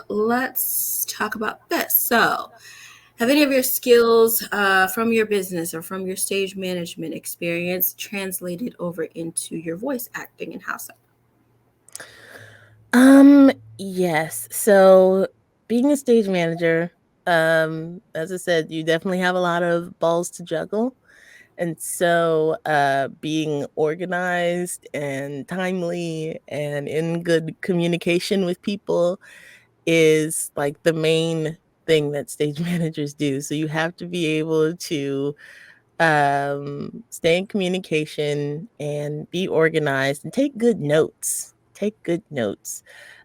Let's talk about this. So, have any of your skills from your business or from your stage management experience translated over into your voice acting, and how so? Yes. So being a stage manager, as I said, you definitely have a lot of balls to juggle. And so being organized and timely and in good communication with people is like the main thing that stage managers do. So you have to be able to stay in communication and be organized and take good notes. Take good notes.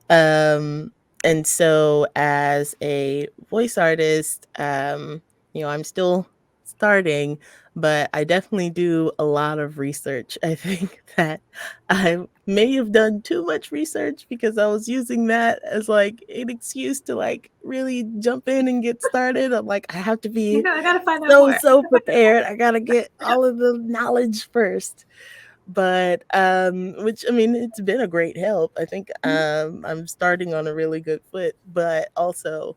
Um, and so as a voice artist, I'm still starting, but I definitely do a lot of research. I think that I may have done too much research because I was using that as like an excuse to like really jump in and get started. I'm like, I have to be I gotta find out so, more. so prepared. I gotta get all of the knowledge first. But, which I mean, it's been a great help. I think, I'm starting on a really good foot, but also,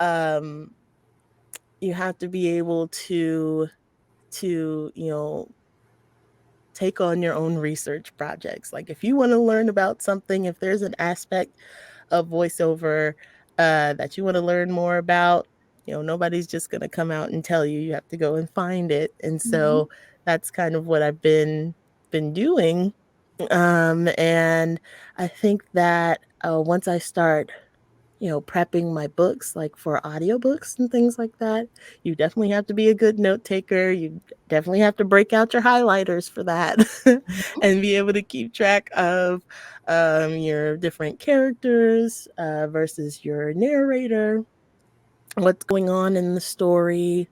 um, you have to be able to take on your own research projects. Like if you want to learn about something, if there's an aspect of voiceover that you want to learn more about, nobody's just going to come out and tell you. You have to go and find it. And Mhm. so that's kind of what I've been doing. And I think that once I start prepping my books, like for audiobooks and things like that. You definitely have to be a good note taker. You definitely have to break out your highlighters for that Mhm. and be able to keep track of your different characters versus your narrator, what's going on in the story,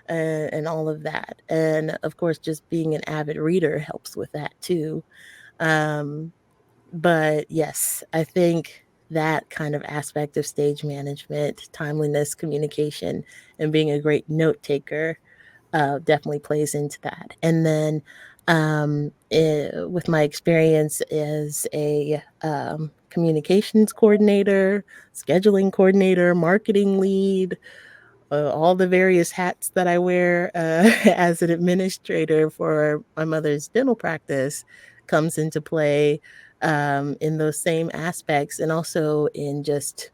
and all of that. And of course, just being an avid reader helps with that too. Um, but yes, I think that kind of aspect of stage management, timeliness, communication, and being a great note taker definitely plays into that. And then with my experience as a communications coordinator, scheduling coordinator, marketing lead, all the various hats that I wear as an administrator for my mother's dental practice comes into play in those same aspects and also in just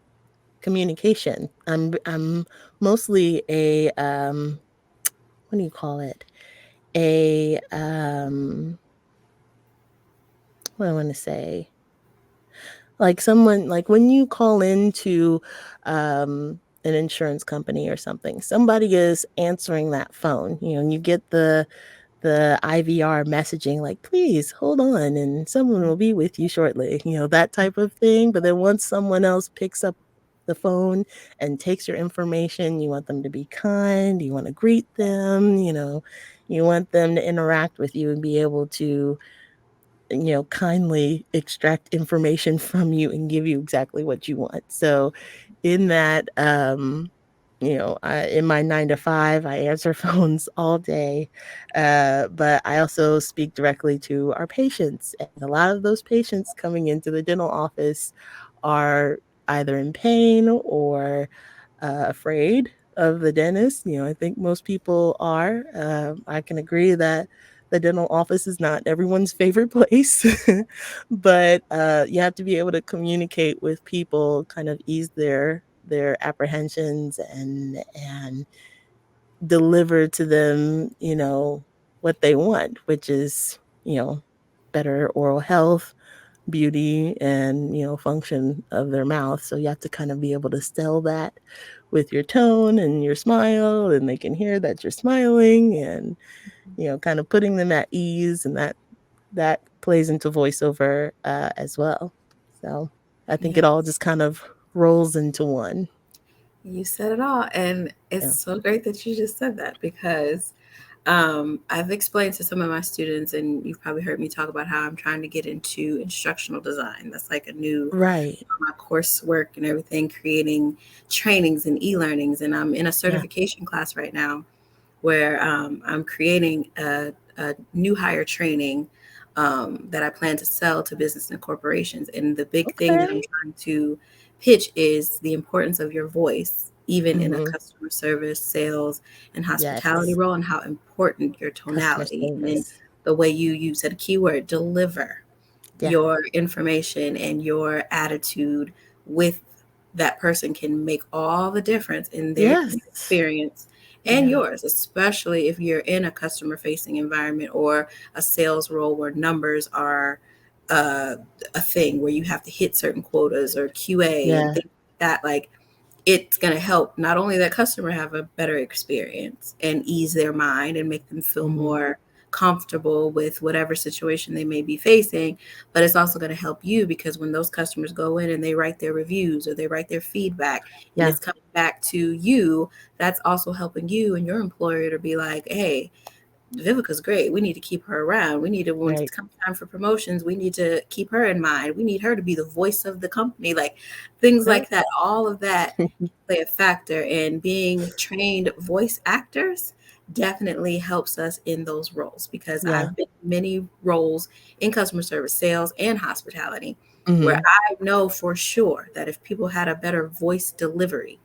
communication. I'm mostly a what do you call it? A what do I want to say? Like someone like when you call into an insurance company or something, somebody is answering that phone, and you get the IVR messaging like, please hold on and someone will be with you shortly, that type of thing. But then once someone else picks up the phone and takes your information, you want them to be kind, you want to greet them, you want them to interact with you and be able to kindly extract information from you and give you exactly what you want. So in that, in my 9 to 5, I answer phones all day. But I also speak directly to our patients. And a lot of those patients coming into the dental office are either in pain or afraid of the dentist. I think most people are. I can agree that the dental office is not everyone's favorite place, but you have to be able to communicate with people, kind of ease their apprehensions and deliver to them, what they want, which is better oral health, beauty, and function of their mouth. So you have to kind of be able to sell that with your tone and your smile, and they can hear that you're smiling, and kind of putting them at ease, and that plays into voiceover as well. So I think it all Yes. just kind of rolls into one. You said it all. And it's Yeah. so great that you just said that, because I've explained to some of my students, and you've probably heard me talk about how I'm trying to get into instructional design. That's like a new Right. my coursework and everything, creating trainings and e-learnings. And I'm in a Yeah. certification class right now where I'm creating a new hire training that I plan to sell to business and corporations. And the big thing that I'm Okay. trying to pitch is the importance of your voice, even in a Mhm. customer service, sales, and hospitality Yes. role, and how important your Customer tonality and in service. the way you said a keyword, deliver Yeah. your information and your attitude with that person can make all the difference in their Yes. experience and Yeah. yours, especially if you're in a customer facing environment or a sales role where numbers are uh, a thing where you have to hit certain quotas or QA and Yeah. things like that. Like, it's going to help not only that customer have a better experience and ease their mind and make them feel Mhm. more comfortable with whatever situation they may be facing, but it's also going to help you because when those customers go in and they write their reviews or they write their feedback and Yeah. it's coming back to you, that's also helping you and your employer to be like, hey, Vivica's great. We need to keep her around. We need to, when it's Right. come time for promotions, we need to keep her in mind. We need her to be the voice of the company, like things Right. like that. All of that play a factor, and being trained voice actors definitely helps us in those roles because Yeah. I've been in many roles in customer service, sales, and hospitality where Mhm. I know for sure that if people had a better voice delivery,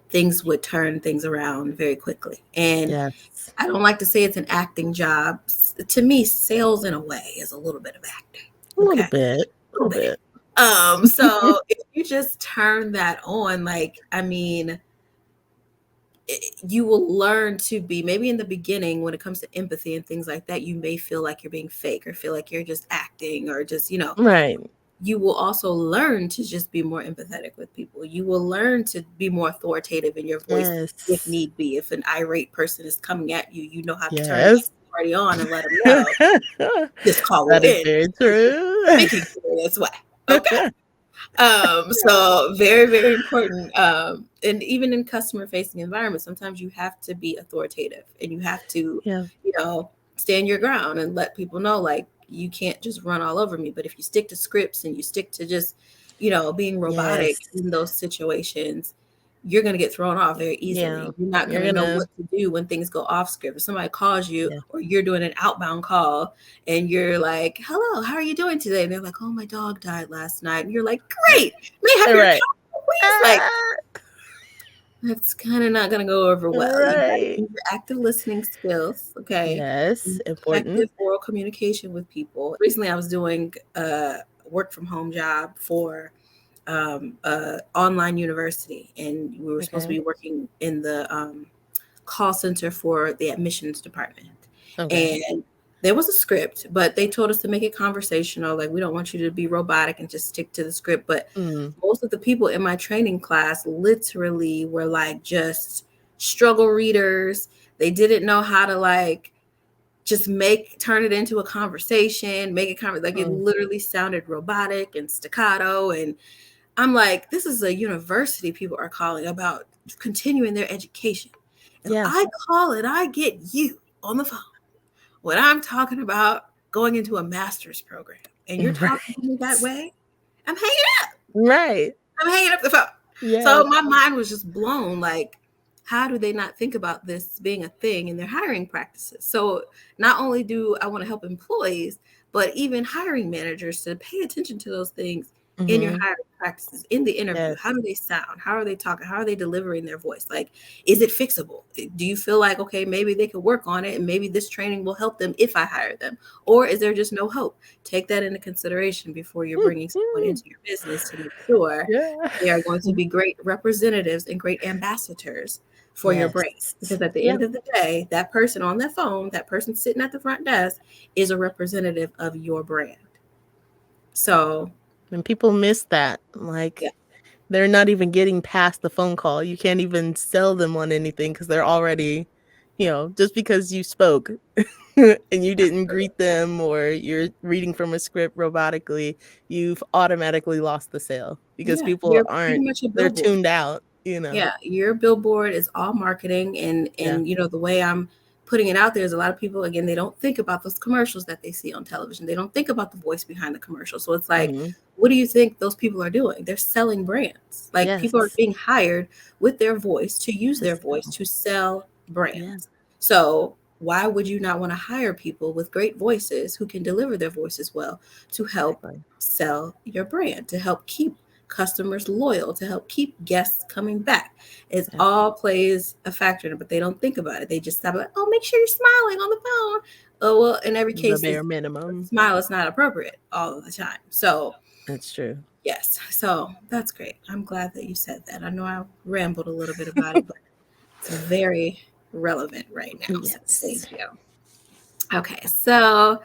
things would turn things around very quickly. And Yes. I don't like to say it's an acting job. To me, sales in a way is a little bit of acting. A Okay, little a bit. A little little bit. bit. So if you just turn that on, like, I mean, you will learn to be, maybe in the beginning when it comes to empathy and things like that, you may feel like you're being fake or feel like you're just acting or just, Right. you will also learn to just be more empathetic with people. You will learn to be more authoritative in your voice if Yes. need be. If an irate person is coming at you, you know how to turn Yes. that party on and let them know this call will That is end. very If you're true. speaking this way. Okay. So very, very important. And even in customer facing environments, sometimes you have to be authoritative and you have to, Yeah. you know, stand your ground and let people know, like, you can't just run all over me. But if you stick to scripts and you stick to just, being robotic Yes. in those situations, you're going to get thrown off very Yeah. easily. You're not going You're to know gonna what to do when things go off script. If somebody calls you yeah. or you're doing an outbound call and you're like, hello, how are you doing today? And they're like, oh, my dog died last night. And you're like, great. May I have your Right. account, please? Like, Ah, that's kind of not going to go over well. You got to right. use your active listening skills, okay? Yes, And effective important. oral communication with people. Recently, I was doing a work from home job for online university, and we were supposed to Okay. be working in the call center for the admissions department. Okay. And there was a script, but they told us to make it conversational. Like, we don't want you to be robotic and just stick to the script. But Mm. most of the people in my training class literally were like just struggle readers. They didn't know how to like just turn it into a conversation, make it like it Mm. literally sounded robotic and staccato. And I'm like, this is a university people are calling about continuing their education. If Yeah. I call and I get you on the phone when I'm talking about going into a master's program and you're talking to me that Right. way, I'm hanging Right. I'm hanging up the phone. So Yes. my mind was just blown. Like, how do they not think about this being a thing in their hiring practices? So not only do I want to help employees, but even hiring managers to pay attention to those things in your Mhm. hiring practices, in the interview. How Yes. do they sound? How are they talking? How are they delivering their voice? Like, is it fixable? Do you feel like, okay, maybe they could work on it and maybe this training will help them if I hire them? Or is there just no hope? Take that into consideration before you're bringing someone Mhm. into your business to make sure Yeah. they are going to be great representatives and great ambassadors for your Yes. brand. Because at the Yeah. end of the day, that person on that phone, that person sitting at the front desk, is a representative of your brand. So, And people miss that. yeah, Like, they're not even getting past the phone call. You can't even sell them on anything because 'cause they're already, just because you spoke and you didn't greet them or you're reading from a script robotically, you've automatically lost the sale because yeah, people you're pretty aren't much a they're billboard. tuned out. Yeah, your billboard is all marketing, and Yeah. the way I'm putting it out there is a lot of people, again, they don't think about those commercials that they see on television. They don't think about the voice behind the commercial. So it's like, Mhm. what do you think those people are doing? They're selling brands. Like, people are Yes. being hired with their voice to use To their voice sell. to sell Yeah, brands. So why would you not want to hire people with great voices who can deliver their voices well to help exactly. sell your brand, to help keep customers loyal, to help keep guests coming back. It Yeah. all plays a factor in it, but they don't think about it. They just stop like, oh, make sure you're smiling on the phone. Oh, well, in every The case, bare a minimum. smile is not appropriate all of the time. So, That's true. yes, so that's great. I'm glad that you said that. I know I rambled a little bit about it, but it's very relevant right now. So Yes. thank you. Okay, so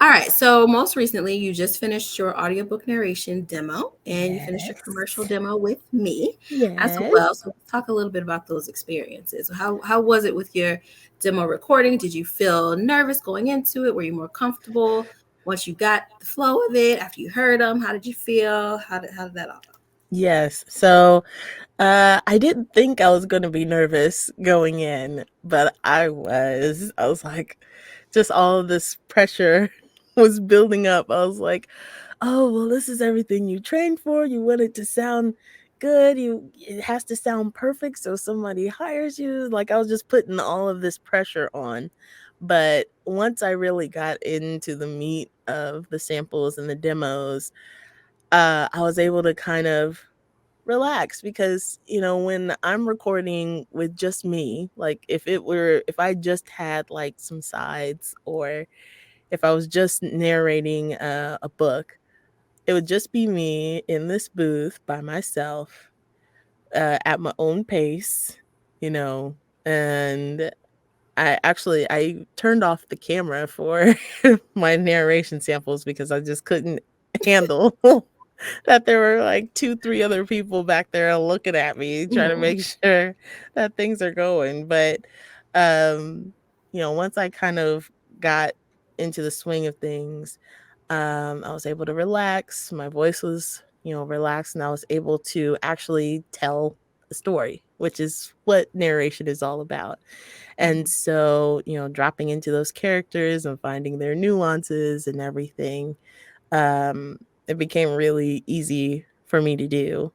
all right. So most recently, you just finished your audiobook narration demo and you finished your commercial Yes. demo with me as well. Yes. So let's talk a little bit about those experiences. How was it with your demo recording? Did you feel nervous going into it? Were you more comfortable once you got the flow of it? After you heard them, how did you feel? How did that all go? Yes. So I didn't think I was gonna be nervous going in, but I was. I was like, just all of this pressure was building up. I was like, "Oh, well, this is everything you trained for. You want it to sound good. It has to sound perfect so somebody hires you." Like I was just putting all of this pressure on. But once I really got into the meat of the samples and the demos, I was able to kind of relax because, when I'm recording with just me, like if I just had like some sides or if I was just narrating a book, it would just be me in this booth by myself, at my own pace, you know, and I turned off the camera for my narration samples because I just couldn't handle that there were like 2, 3 other people back there looking at me, trying to Mhm, make sure that things are going, but, um, once I kind of got into the swing of things, I was able to relax, my voice was, relaxed, and I was able to actually tell a story, which is what narration is all about. And mhm, so, dropping into those characters and finding their nuances and everything, it became really easy for me to do.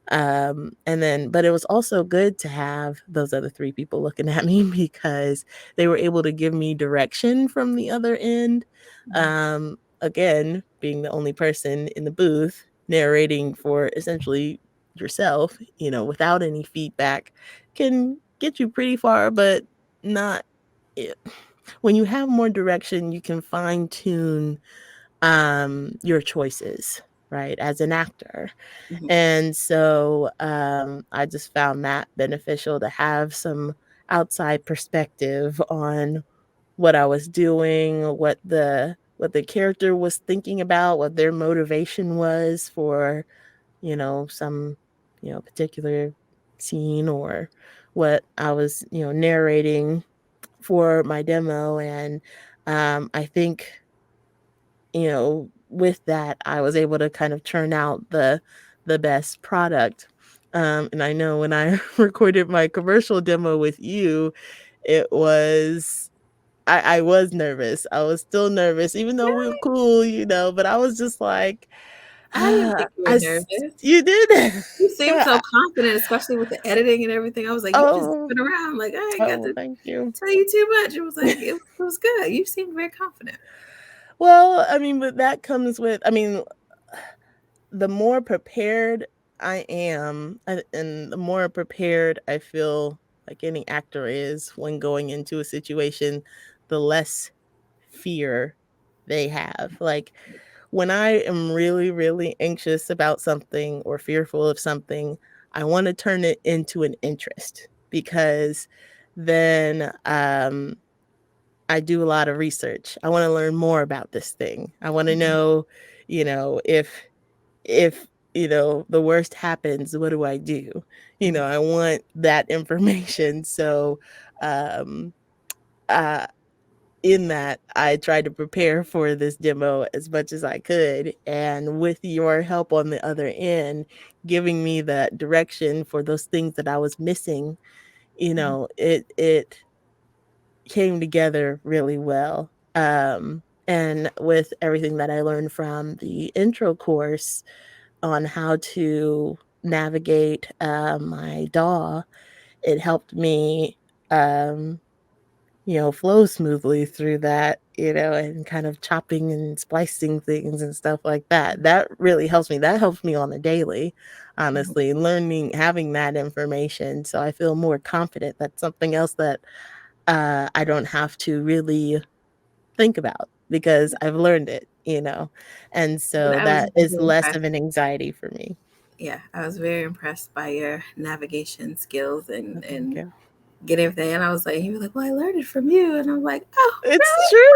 But it was also good to have those other 3 people looking at me because they were able to give me direction from the other end. mhm, Again, being the only person in the booth narrating for essentially yourself, without any feedback can get you pretty far, but not it. When you have more direction, you can fine tune your choices, right, as an actor. mhm, And so I just found that beneficial to have some outside perspective on what I was doing, what the character was thinking about, what their motivation was for, some, particular scene or what I was, narrating for my demo. And I think, with that, I was able to kind of churn out the best product. And I know when I recorded my commercial demo with you, it was I was nervous. I was still nervous, even though we were cool, but I was just like, I didn't think you were nervous. you did? You seem so confident, especially with the editing and everything. I was like, "You just Oh, zipping around, like, I ain't got oh, to thank you. tell you too much." It was like, it was good. You seemed very confident. Well, I mean, but that comes with, the more prepared I am, and the more prepared I feel like any actor is when going into a situation, the less fear they have. Like when I am really, really anxious about something or fearful of something, I want to turn it into an interest because then I do a lot of research. I want to learn more about this thing. I want to Mhm, know, if the worst happens, what do I do? mhm, I want that information. So um uh in that, I tried to prepare for this demo as much as I could, and with your help on the other end giving me that direction for those things that I was missing, mhm, it came together really well. And with everything that I learned from the intro course on how to navigate, my DAW, it helped me, flow smoothly through that. and kind of chopping and splicing things and stuff like that. That really helps me. That helps me on a daily, Mhm. honestly, learning, having that information. So I feel more confident. That's something else that I don't have to really think about because I've learned it. And And so I was that is very less impressed. of an anxiety for me. Yeah, I was very impressed by your navigation skills Oh, thank and you. get everything. And I was like, he was like, well, I learned it from you. And I'm like, oh, It's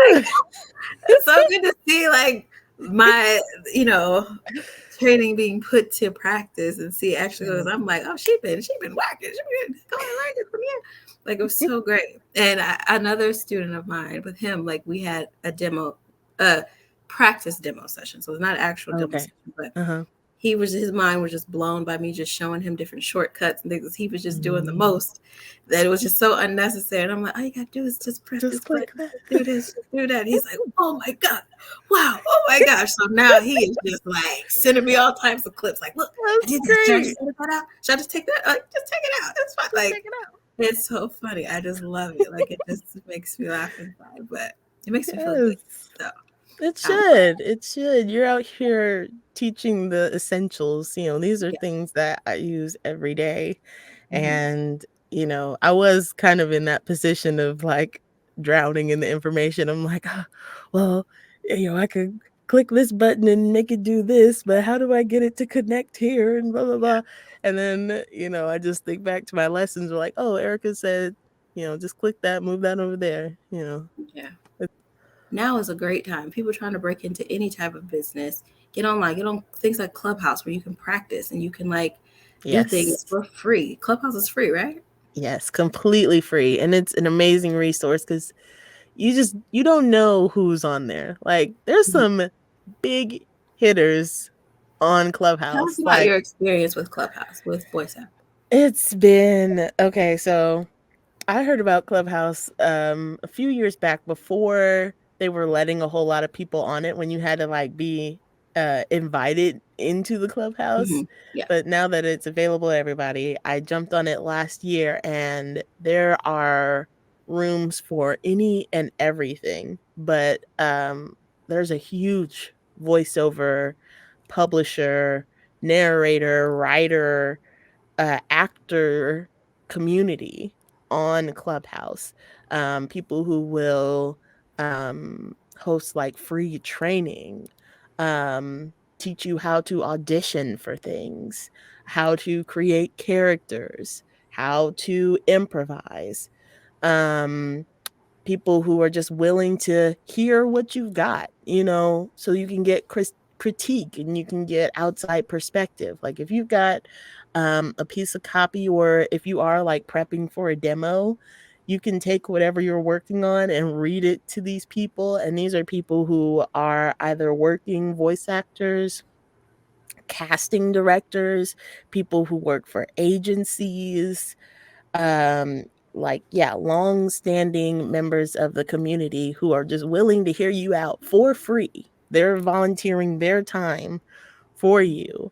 really? Like, true. it's so good to see like my, you know, training being put to practice and see actually goes. Yeah. I'm like, oh, she been working. She been going and learning from you. Like it was so great. And another student of mine with him, like we had a demo, a practice demo session. So it's not an actual demo Okay. session, but Uh-huh. his mind was just blown by me just showing him different shortcuts and things he was just doing the Mm. most that it was just so unnecessary. And I'm like, all you gotta do is just press Just this button, click that. do this, do that. He's like, oh my god, wow, oh my gosh. So now he is just like sending me all types of clips. Like, look, I That's did this. Should I great. just edit that out? Should I just take that? Just take it out. It's fine. Just Like check it out. it's so funny. I just love it. Like it just makes me laugh inside, but it makes me feel good. Yes. So It I'm should. It should. You're out here teaching the essentials. These are yeah. things that I use every day. Mhm. And, I was kind of in that position of like drowning in the information. I'm like, well, I could click this button and make it do this, but how do I get it to connect here and blah, blah, Yeah. blah. And then, I just think back to my lessons like, oh, Erica said, just click that, move that over there. Yeah. Now is a great time. People trying to break into any type of business, get on things like Clubhouse where you can practice and you can like do things Yes. for free. Clubhouse is free, right? Yes, completely free, and it's an amazing resource because you don't know who's on there. Like, there's Mhm. some big hitters on Tell us Clubhouse. about Like, your experience with Clubhouse, with Voice App. it's been okay, so I heard about Clubhouse, a few years back before they were letting a whole lot of people on it when you had to, like, be, invited into the Clubhouse, Hmm. Yeah. but now that it's available to everybody, I jumped on it last year, and there are rooms for any and everything, but, there's a huge voiceover publisher, narrator, writer, actor community on Clubhouse. People who will host like free training, teach you how to audition for things, how to create characters, how to improvise. Um, People who are just willing to hear what you've got, so you can get critique and you can get outside perspective. Like if you've got a piece of copy or if you are like prepping for a demo, you can take whatever you're working on and read it to these people. And these are people who are either working voice actors, casting directors, people who work for agencies, um like yeah, long standing members of the community who are just willing to hear you out for free. They're volunteering their time for you,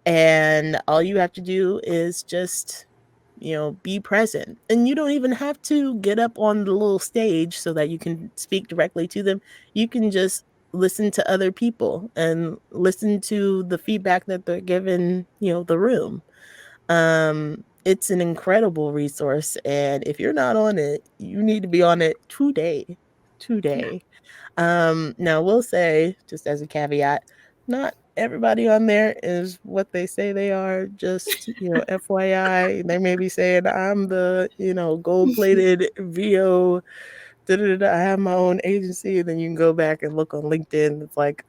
and all you have to do is just be present, and you don't even have to get up on the little stage so that you can speak directly to them. You can just listen to other people and listen to the feedback that they're giving the room. It's an incredible resource, and if you're not on it, you need to be on it today. Yeah. Today. Now we'll say, just as a caveat, not everybody on there is what they say they are. Just, FYI, they may be saying I'm the gold-plated VO, da, da, da, da, I have my own agency, and then you can go back and look on LinkedIn. It's like,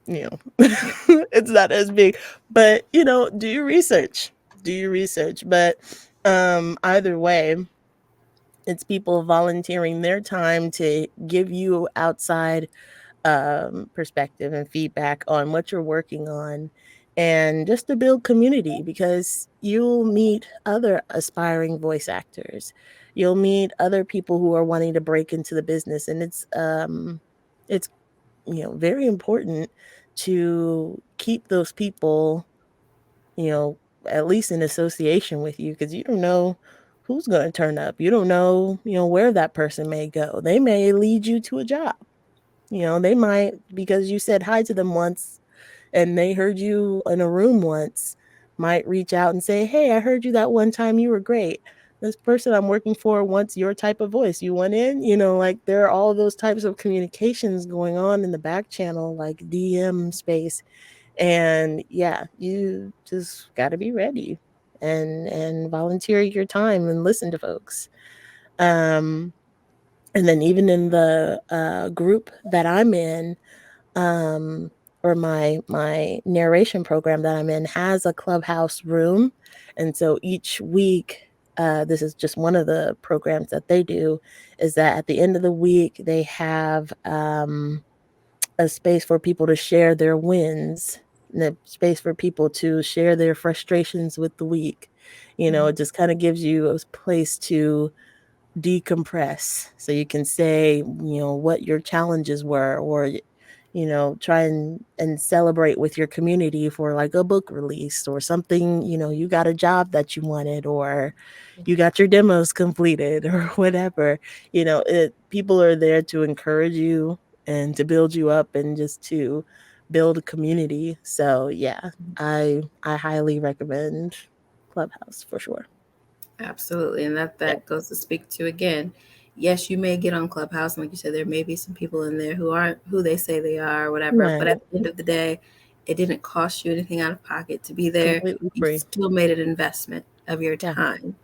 you know, Yeah. it's not as big. But, do your research. Do your research. But either way, it's people volunteering their time to give you outside perspective and feedback on what you're working on, and just to build community because you'll meet other aspiring voice actors. You'll meet other people who are wanting to break into the business, and it's very important to keep those people, you know, at least in association with you because you don't know who's going to turn up. You don't know, where that person may go. They may lead you to a job. They might, because you said hi to them once and they heard you in a room once, might reach out and say, "Hey, I heard you that one time. You were great. This person I'm working for wants your type of voice. You want in?" Like there are all those types of communications going on in the back channel, like DM space. And yeah, you just got to be ready and volunteer your time and listen to folks. Um, and then even in the group that I'm in, um, or my narration program that I'm in has a clubhouse room, and so each week, this is just one of the programs that they do, is that at the end of the week they have a space for people to share their wins, and a space for people to share their frustrations with the week. Mhm. It just kind of gives you a place to decompress so you can say, what your challenges were, or try and celebrate with your community for like a book release or something. You got a job that you wanted, or you got your demos completed, or whatever. People are there to encourage you and to build you up and just to build a community. So yeah, I highly recommend Clubhouse for sure. Absolutely. And that Yeah. that goes to speak to again. Yes, you may get on Clubhouse, and like you said, there may be some people in there who aren't who they say they are or whatever. But Right. at the end of the day, it didn't cost you anything out of pocket to be there. Completely You free. still made an investment of your Yeah. time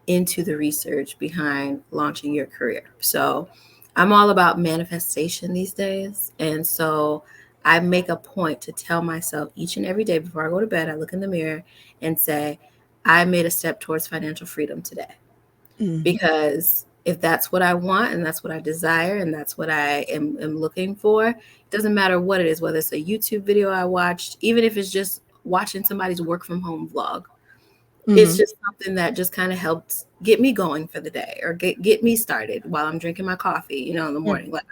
into the research behind launching your career. So I'm all about manifestation these days. And so I make a point to tell myself each and every day before I go to bed, I look in the mirror and say, I made a step towards financial freedom today. Mhm. Because if that's what I want and that's what I desire and that's what I am looking for, it doesn't matter what it is, whether it's a YouTube video I watched, even if it's just watching somebody's work from home vlog. It's Mhm. just something that just kind of helped get me going for the day or get me started while I'm drinking my coffee, in the Yeah. morning. Like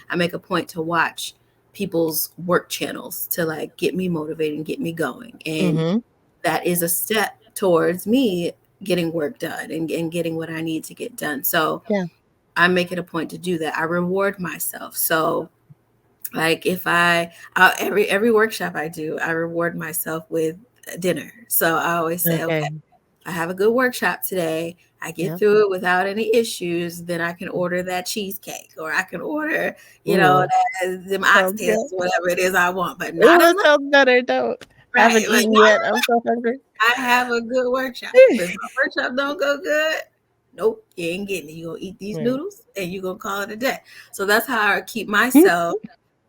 I make a point to watch people's work channels to like get me motivated and get me going. And Mhm. that is a step towards me getting work done and getting what I need to get done. So Yeah. I make it a point to do that. I reward myself. So like if every workshop I do, I reward myself with dinner. So I always say, okay, Okay. I have a good workshop today. I get Yeah. through it without any issues. Then I can order that cheesecake, or I can order, Ooh, them sounds oxtails, good. whatever it is I want, but not Ooh, it unless sounds better. Don't. right, Haven't like eaten not yet. I'm so hungry. I have a good workshop. But if my workshop don't go good, nope, you ain't getting it. You gonna eat these Right. noodles and you gonna call it a day. So that's how I keep myself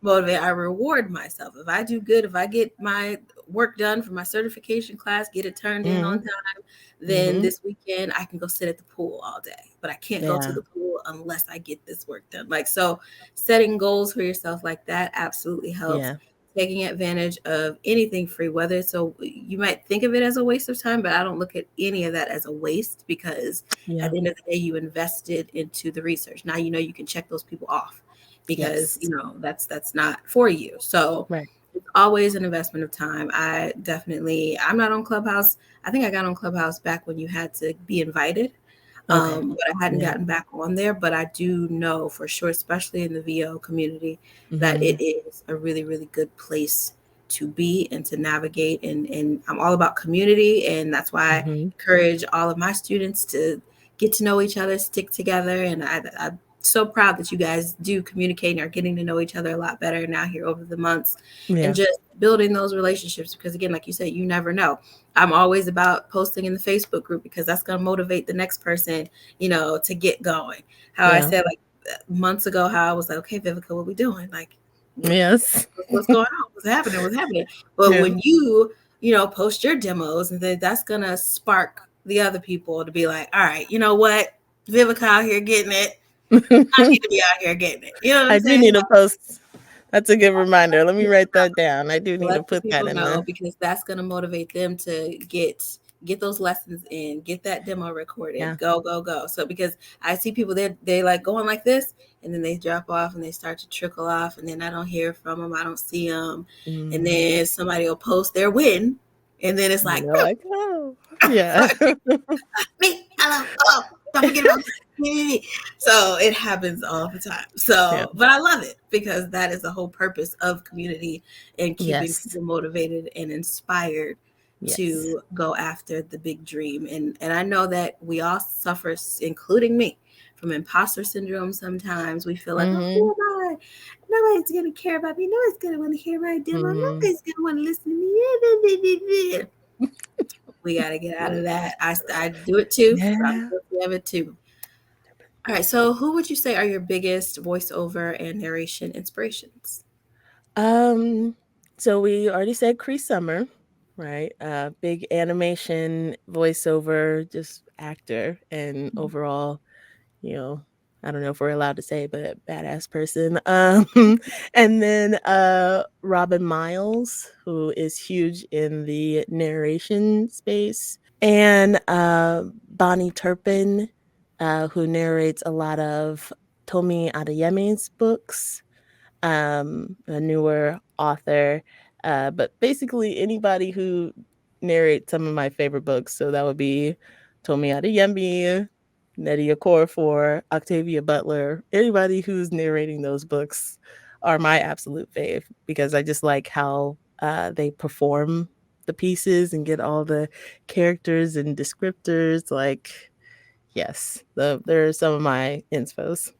motivated. I reward myself. If I do good, if I get my work done for my certification class, get it turned in on Mhm. time, then Mhm. this weekend I can go sit at the pool all day. But I can't go to Yeah. the pool unless I get this work done. Like so setting goals for yourself like that absolutely helps. Yeah. Taking advantage of anything free, whether it's you might think of it as a waste of time, but I don't look at any of that as a waste because at Yeah. the end of the day, you invested into the research. Now you can check those people off because Yes. that's not for you. So Right. it's always an investment of time. I'm not on Clubhouse. I think I got on Clubhouse back when you had to be invited. Okay. But I hadn't Yeah. gotten back on there. But I do know for sure, especially in the VO community, that Mhm. it is a really, really good place to be and to navigate. And I'm all about community. And that's why I Mhm. encourage all of my students to get to know each other, stick together. And I'm so proud that you guys do communicate and are getting to know each other a lot better now here over the months and Yeah. just building those relationships. Because again, like you said, you never know. I'm always about posting in the Facebook group because that's going to motivate the next person, to get going. How I Yeah. said like months ago, how I was like, okay, Vivica, what we doing? Like, Yes. what's going on? What's happening? What's happening? But Yeah. when post your demos, and then that's going to spark the other people to be like, all right, you know what? Vivica out here getting it. I need to be out here getting it. You know what I'm I do saying? need a post. That's a good reminder. Let me write that down. I do need to Let the put that people in know there. because that's going to motivate them to get those lessons in, get that demo recorded, Yeah. go. So because I see people they like going like this, and then they drop off and they start to trickle off, and then I don't hear from them, I don't see them, and Mhm. then somebody will post their win, And then it's And like, they're like, "Oh." Yeah. me, hello, oh, don't forget about me. So it happens all the time. Yeah. So, but I love it because that is the whole purpose of community and keeping Yes. people motivated and inspired Yes. to go after the big dream. And I know that we all suffer, including me, from imposter syndrome. Sometimes we feel like, oh, Mhm. who am I? Nobody's gonna care about me. Nobody's gonna want to hear my demo. Mhm. Nobody's gonna want to listen to me. We got to get out of that. I do it too. I'm Yeah. guilty of it too. All right. So, who would you say are your biggest voiceover and narration inspirations? Um, so we already said Cree Summer, right? Big animation, voiceover, just actor, and overall, you know, I don't know if we're allowed to say, but badass person. And then Robin Miles, who is huge in the narration space, and Bonnie Turpin, who narrates a lot of Tomi Adeyemi's books, a newer author, but basically anybody who narrates some of my favorite books. So that would be Tomi Adeyemi, Nnedi Okorafor, Octavia Butler. Anybody who's narrating those books are my absolute fave because I just like how they perform the pieces and get all the characters and descriptors. Like, yes, they're some of my inspos.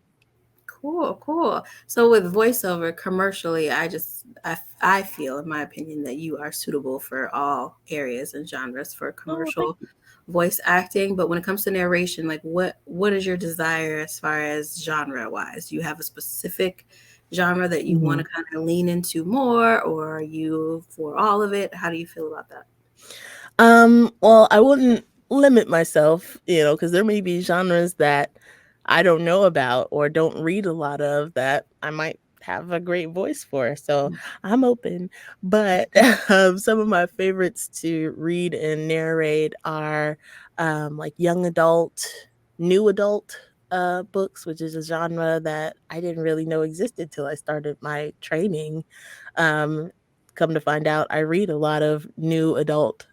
Cool, cool. So with voiceover commercially, I feel, in my opinion, that you are suitable for all areas and genres for Oh, thank commercial you. voice acting. But when it comes to narration, like what is your desire as far as genre wise? Do you have a specific genre that you want Mhm. to kind of lean into more, or are you for all of it? How do you feel about that? Well, I wouldn't limit myself, because there may be genres that I don't know about or don't read a lot of that I might have a great voice for. So I'm open. But some of my favorites to read and narrate are like young adult, new adult books, which is a genre that I didn't really know existed till I started my training. Um, Come to find out, I read a lot of new adult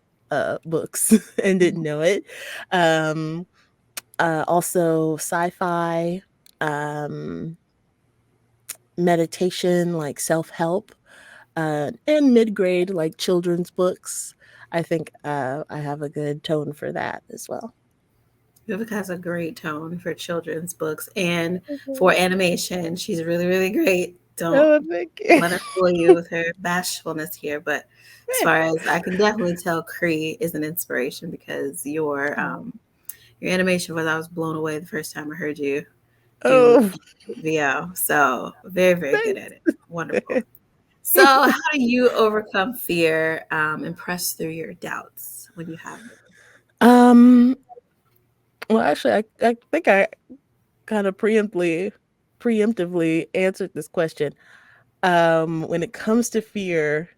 books and didn't know it. Um, Also sci-fi, um, meditation, like self-help, and mid-grade, like children's books. I think I have a good tone for that as well. Vivica has a great tone for children's books and for Mhm. animation. She's really, really great. Don't Oh, thank you. let her fool you with her bashfulness here. But as Eh. far as I can definitely tell, Cree is an inspiration because Oh, your animation was, I was blown away the first time I heard you do oh, VO. So very, very good at it. Wonderful. thanks. So how do you overcome fear and press through your doubts when you have them? um, well, actually, I think I kind of preemptively answered this question. When it comes to fear,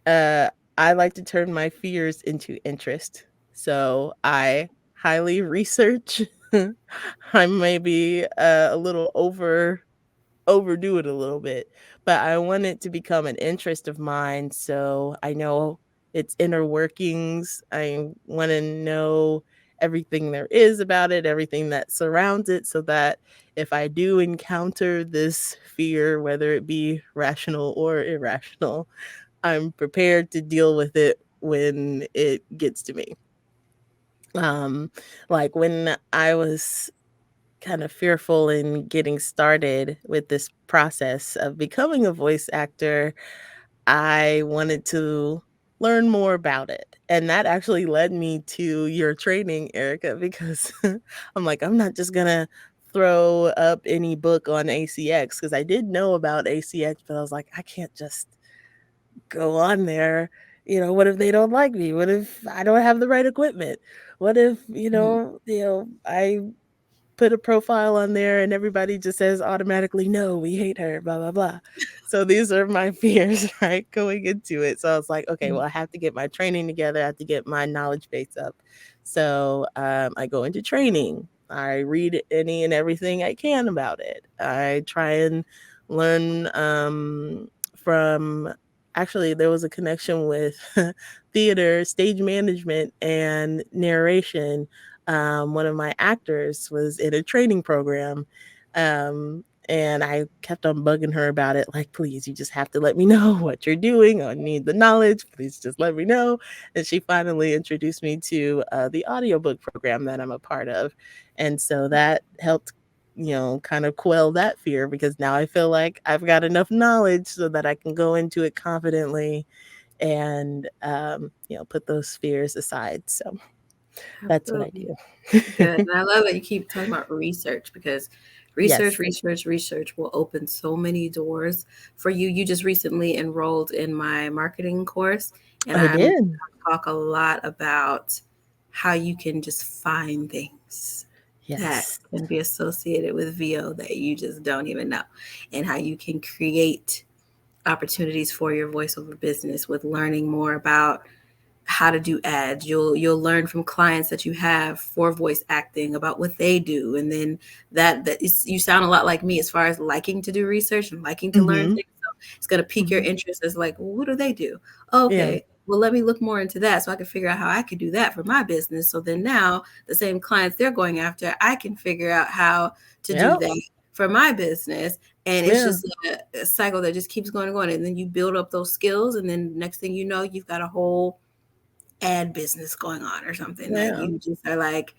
uh, I like to turn my fears into interest. So I highly research. I maybe a little overdo it a little bit, but I want it to become an interest of mine so I know its inner workings. I want to know everything there is about it, everything that surrounds it, so that if I do encounter this fear, whether it be rational or irrational, I'm prepared to deal with it when it gets to me. Um, like when I was kind of fearful in getting started with this process of becoming a voice actor, I wanted to learn more about it. And that actually led me to your training, Erica, because I'm like, I'm not just gonna throw up any book on ACX because I did know about ACX, but I was like, I can't just go on there. What if they don't like me? What if I don't have the right equipment? What if, Mhm. I put a profile on there and everybody just says automatically, no, we hate her, blah, blah, blah. So these are my fears, right? Going into it. So I was like, okay, well, I have to get my training together. I have to get my knowledge base up. So I go into training. I read any and everything I can about it. I try and learn from actually there was a connection with theater, stage management, and narration. One of my actors was in a training program. And I kept on bugging her about it, like, please, you just have to let me know what you're doing. I need the knowledge. Please just let me know. And she finally introduced me to the audiobook program that I'm a part of. And so that helped, kind of quell that fear, because now I feel like I've got enough knowledge so that I can go into it confidently and, put those fears aside. So that's what I Absolutely. do. Good. And I love that you keep talking about research because research, Yes. research, research will open so many doors for you. You just recently enrolled in my marketing course, and I I'm did. talk a lot about how you can just find things that Yes. can be associated with VO that you just don't even know, and how you can create opportunities for your voiceover business with learning more about how to do ads. You'll learn from clients that you have for voice acting about what they do, and then you sound a lot like me as far as liking to do research and liking to learn Mhm. things. So it's going to pique your Mhm. interest as like, well, what do they do? Oh, Yeah. okay. Well, let me look more into that so I can figure out how I could do that for my business. So then now the same clients they're going after, I can figure out how to do Yep. that for my business. And it's Yeah. just a cycle that just keeps going and going. And then you build up those skills. And then next thing you know, you've got a whole ad business going on or something. Like Yeah. you just are like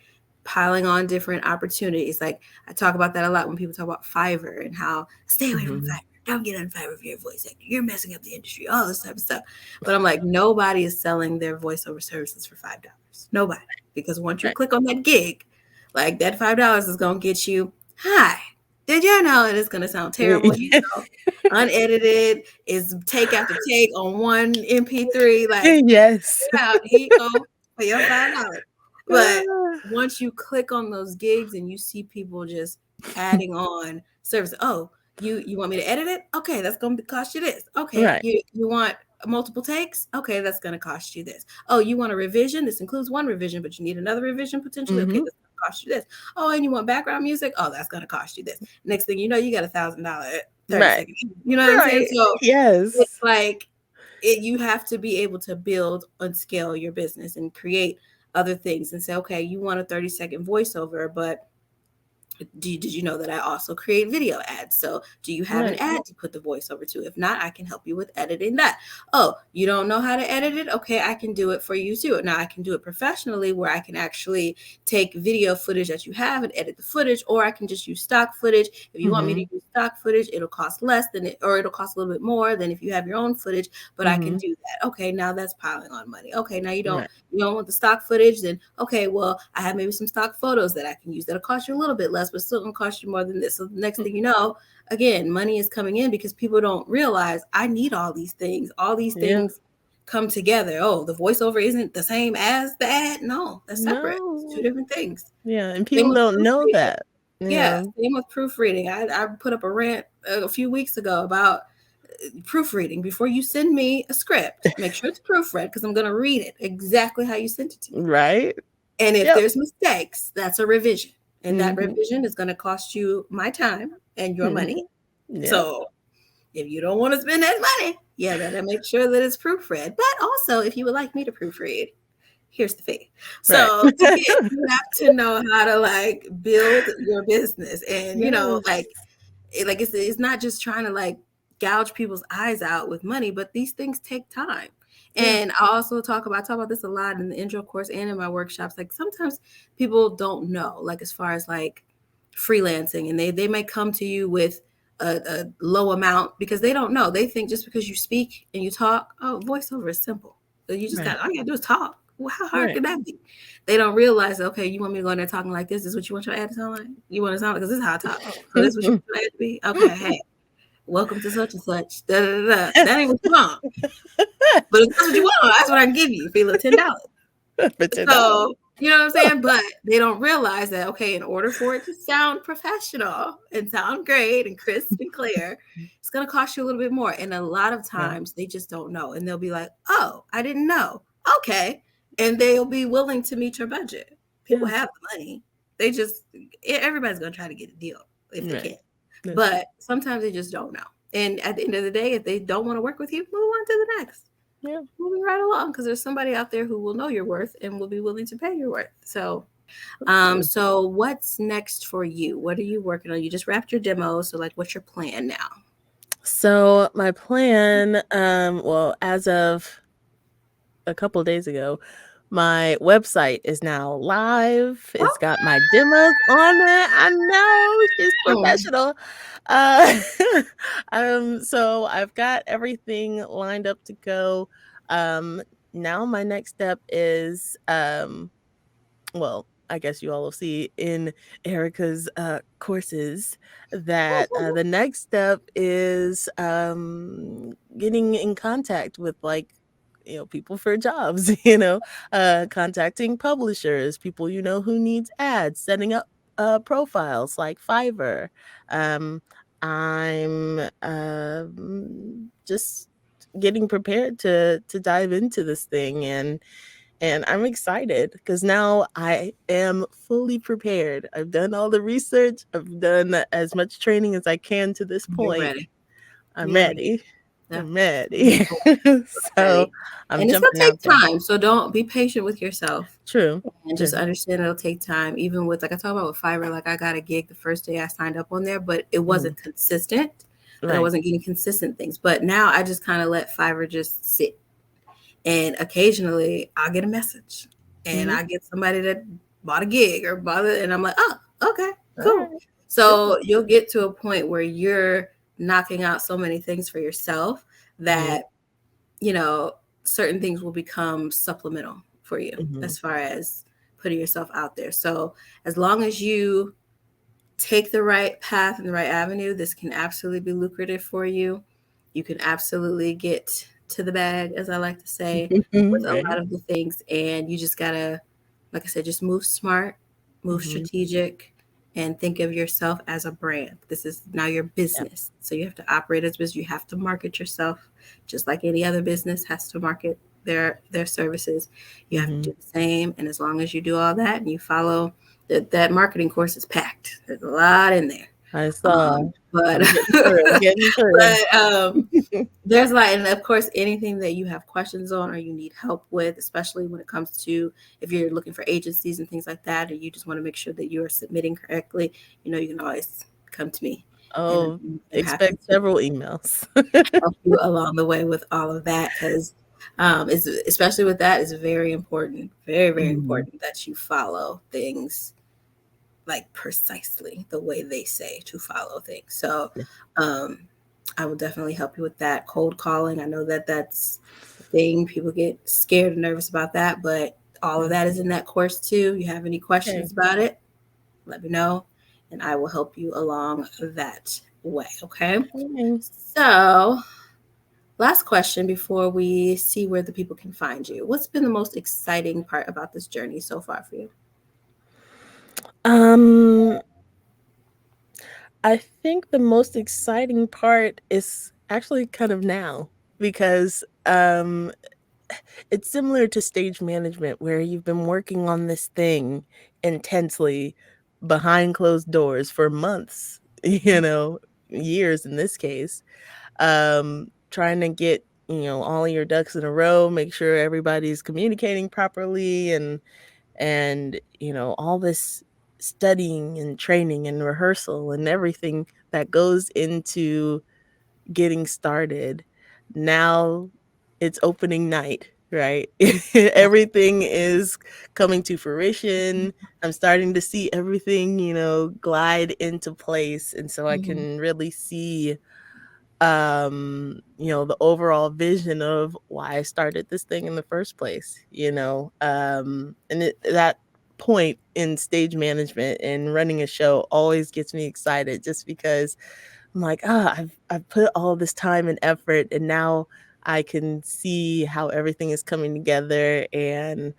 piling on different opportunities. Like I talk about that a lot when people talk about Fiverr and how stay away from Mhm. Fiverr. Don't get on Fiverr for your voice actor. You're messing up the industry, all this type of stuff. But I'm like, nobody is selling their voiceover services for $5. Nobody. Because once you Right. click on that gig, like that $5 is gonna get you, hi. Did you know? And it's gonna sound terrible, unedited, is take after take on one MP3. Like Yes. out. Here you go for your $5. But Ah. once you click on those gigs and you see people just adding on service, oh, you want me to edit it? Okay, that's going to cost you this. Okay, Right. you want multiple takes? Okay, that's going to cost you this. Oh, you want a revision? This includes one revision, but you need another revision potentially. Okay, Mhm. that's going to cost you this. Oh, and you want background music? Oh, that's going to cost you this. Next thing you know, you got $1,000 30 Right. seconds. You know what I'm saying? Right. So it's Yes. like you have to be able to build and scale your business and create other things and say, okay, you want a 30-second voiceover, but did you know that I also create video ads? So do you have an Right. ad to put the voiceover to? If not, I can help you with editing that. Oh, you don't know how to edit it? Okay, I can do it for you too. Now I can do it professionally where I can actually take video footage that you have and edit the footage, or I can just use stock footage. If you want me to Mhm. use stock footage, it'll cost less than it, or it'll cost a little bit more than if you have your own footage, but I can Mhm. do that. Okay, now that's piling on money. Okay, now Right. you don't want the stock footage, then okay, well, I have maybe some stock photos that I can use that'll cost you a little bit less, but still gonna cost you more than this. So the next Mm. thing you know, again, money is coming in because people don't realize I need all these things. All these Yeah. things come together. Oh, the voiceover isn't the same as the ad. No, that's separate. It's two No. different things. Yeah, and Same people with don't know proofreading. that. Yeah, Yeah. same with proofreading. I put up a rant a few weeks ago about proofreading. Before you send me a script, make sure it's proofread because I'm going to read it exactly how you sent it to me. Right? And if Yep. there's mistakes, that's a revision. And that Mhm. revision is going to cost you my time and your money. Mhm. Yep. So if you don't want to spend that money, yeah, better make sure that it's proofread. But also, if you would like me to proofread, here's the fee. Right. So again, you have to know how to like build your business, and Yes. it's not just trying to like gouge people's eyes out with money, but these things take time. Yeah. And I also talk about this a lot in the intro course and in my workshops. Like sometimes people don't know, like as far as like freelancing, and they may come to you with a low amount because they don't know. They think just because you speak and you talk, oh, voiceover is simple. So you just Right. got all you gotta do is talk. Well, how hard Right. could that be? They don't realize, okay, you want me to go in there talking like this? This is what you want your ad to sound like? You want to sound like, because this is how I talk. So this is what you want your ad to be? Okay, hey, welcome to such and such. Da, da, da, da. That ain't what you want. But if that's what you want, that's what I can give you for your little $10. For $10. So, you know what I'm saying? But they don't realize that, okay, in order for it to sound professional and sound great and crisp and clear, it's going to cost you a little bit more. And a lot of Yeah. times they just don't know. And they'll be like, oh, I didn't know. Okay. And they'll be willing to meet your budget. People Yeah. have the money. They just, everybody's going to try to get a deal if they Right. can. That's true. But sometimes they just don't know. And at the end of the day, if they don't want to work with you, move on to the next. Yeah. Moving right along, because there's somebody out there who will know your worth and will be willing to pay your worth. So, True. so what's next for you? What are you working on? You just wrapped your demo, so like, what's your plan now? So my plan, well, as of a couple of days ago, my website is now live. It's got my demos on it. I know she's Oh, professional. Uh, so I've got everything lined up to go. Um, Now my next step is well, I guess you all will see in Erica's courses that the next step is getting in contact with like people for jobs, contacting publishers, people who needs ads, setting up profiles like Fiverr. Um, I'm just getting prepared to dive into this thing, and I'm excited because now I am fully prepared. I've done all the research. I've done as much training as I can to this you're point. ready. I'm You're ready. ready. Yeah, I'm you're ready. So ready. I'm And it's gonna jumping take out there. time, so don't be patient with yourself. True. And just True. understand it'll take time. Even with like I talk about with Fiverr, like I got a gig the first day I signed up on there, but it Mhm. wasn't consistent. Like I Right. wasn't getting consistent things. But now I just kind of let Fiverr just sit. And occasionally I'll get a message and Mhm. I get somebody that bought a gig or bought it, and I'm like, oh, okay, All cool. right. Good. So you'll get to a point where you're knocking out so many things for yourself Mhm. that, you know, certain things will become supplemental for you Mhm. as far as putting yourself out there. So as long as you take the right path and the right avenue, this can absolutely be lucrative for you. You can absolutely get to the bag, as I like to say, with a Right. lot of the things. And you just gotta, like I said, just move smart, move Mhm. strategic, and think of yourself as a brand. This is now your Yep. business. So you have to operate as business. You have to market yourself just like any other business has to market their services. You have to Mhm. do the same. And as long as you do all that and you follow that marketing course is packed. There's a lot in there. I saw. But I'm getting through. I'm getting through. but there's a lot, and of course, anything that you have questions on or you need help with, especially when it comes to if you're looking for agencies and things like that, or you just want to make sure that you are submitting correctly, you can always come to me, and Oh, I'm happy expect to several emails. help you along the way with all of that because it's, especially with that, it's very important, very, very Mhm. important that you follow things like precisely the way they say to follow things. So Yeah. um, I will definitely help you with that. Cold calling, I know that that's a thing. People get scared and nervous about that, but all of Yeah. that is in that course too. You have any Okay. questions about it, let me know, and I will help you along that way. Okay. Okay. So, last question before we see where the people can find you. What's been the most exciting part about this journey so far for you? Um, I think the most exciting part is actually kind of now because it's similar to stage management where you've been working on this thing intensely behind closed doors for months, years in this case, trying to get, all of your ducks in a row, make sure everybody's communicating properly and all this studying and training and rehearsal and everything that goes into getting started. Now it's opening night, right? Yeah. Everything is coming to fruition. I'm starting to see everything, glide into place, and so I Mhm. can really see the overall vision of why I started this thing in the first place, and that point in stage management and running a show always gets me excited just because I'm like, I've put all this time and effort, and now I can see how everything is coming together, and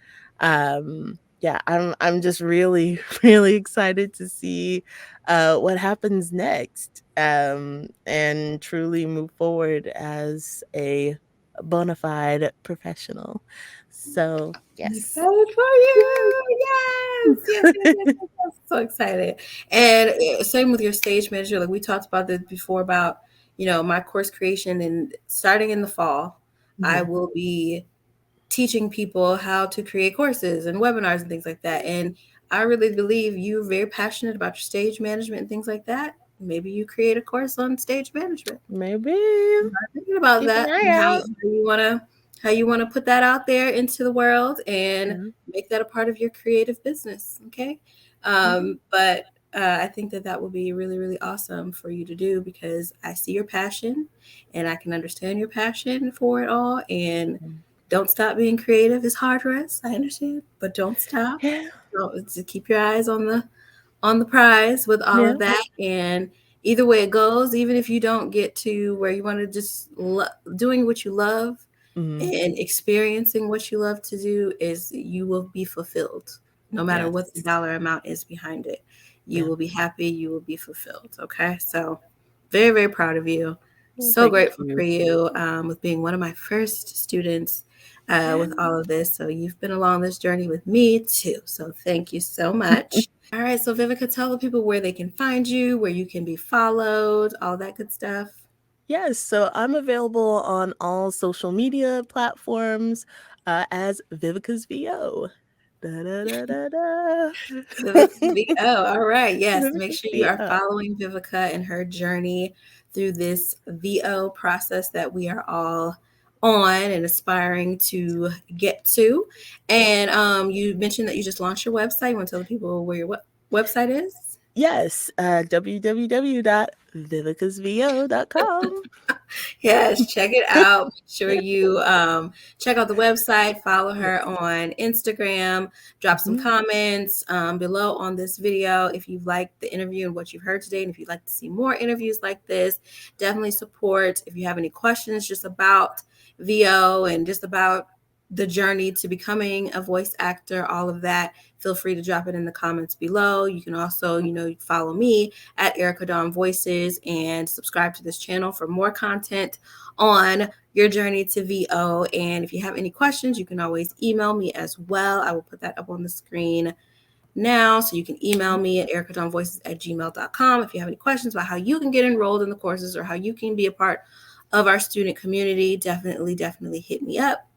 yeah, I'm just really really excited to see what happens next, and truly move forward as a bona fide professional. So I'm yes. excited for you. Yes, yes, yes, yes, yes, yes. So excited. And same with your stage manager. Like we talked about this before about, my course creation, and starting in the fall, I Mhm. will be teaching people how to create courses and webinars and things like that. And I really believe you're very passionate about your stage management and things like that. Maybe you create a course on stage management. Maybe. Thinking about Keep an that eye and out. how you want to put that out there into the world and Mhm. make that a part of your creative business. Okay. Mhm. But I think that that would be really, really awesome for you to do, because I see your passion and I can understand your passion for it all. And Mhm. don't stop being creative. It's hard for us, I understand, but don't stop. Yeah. Don't, just keep your eyes on the prize with all Yeah. of that. And either way it goes, even if you don't get to where you want to, just doing what you love Mhm. and experiencing what you love to do, is you will be fulfilled no matter what the Yes. dollar amount is behind it. You Yeah. will be happy, you will be fulfilled. Okay, so very, very proud of you. Well, So thank grateful for you. you, with being one of my first students Yeah. with all of this. So you've been along this journey with me too, so thank you so much. All right, so Vivica, tell the people where they can find you, where you can be followed, all that good stuff. Yes, so I'm available on all social media platforms as Vivica's VO. Da, da, da, da, da. Vivica VO. All right. Yes. Make Vivica's sure you are VO. following Vivica and her journey through this VO process that we are all on and aspiring to get to. And you mentioned that you just launched your website. You want to tell the people where your website is? Yes, www.vivicasvo.com. Yes, check it out. Make sure you check out the website, follow her Yes. on Instagram, drop some Mhm. comments below on this video if you've liked the interview and what you've heard today. And if you'd like to see more interviews like this, definitely support. If you have any questions just about VO and just about the journey to becoming a voice actor, all of that, feel free to drop it in the comments below. You can also, follow me at Erica Dawn Voices and subscribe to this channel for more content on your journey to VO. And if you have any questions, you can always email me as well. I will put that up on the screen now. So you can email me at ericadawnvoices@gmail.com if you have any questions about how you can get enrolled in the courses or how you can be a part of our student community. Definitely, definitely hit me up.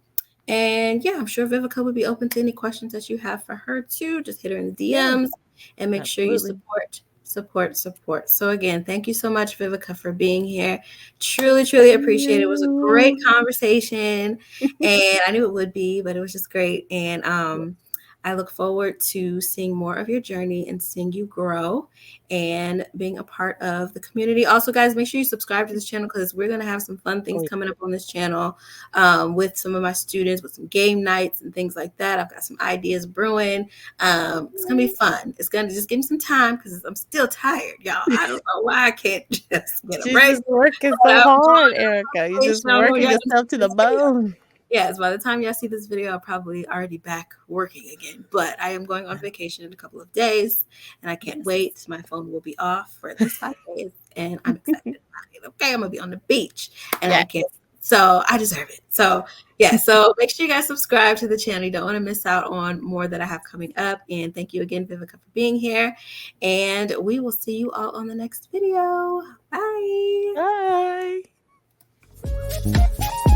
And yeah, I'm sure Vivica would be open to any questions that you have for her too. Just hit her in the Yeah, DMs and make sure you absolutely. support, support, support. So again, thank you so much, Vivica, for being here. Truly, truly appreciate it. It was a great You. conversation, and I knew it would be, but it was just great. And I look forward to seeing more of your journey and seeing you grow and being a part of the community. Also, guys, make sure you subscribe to this channel, because we're going to have some fun Oh, things yeah. coming up on this channel with some of my students, with some game nights and things like that. I've got some ideas brewing. It's gonna be fun. It's gonna just give me some time, because I'm still tired, y'all. I don't know why I can't just get a You're break. just working But so I'm hard, Erica. You're doing just I don't know when working y'all gonna yourself to see the this video. bone. Yes, by the time y'all see this video, I'll probably already back working again. But I am going on vacation in a couple of days, and I can't Yes. wait. My phone will be off for at least 5 days, and I'm excited about it. Okay, I'm gonna be on the beach, and Yeah. I can't. So I deserve it. So yeah, so make sure you guys subscribe to the channel. You don't want to miss out on more that I have coming up. And thank you again, Vivica, for being here. And we will see you all on the next video. Bye. Bye.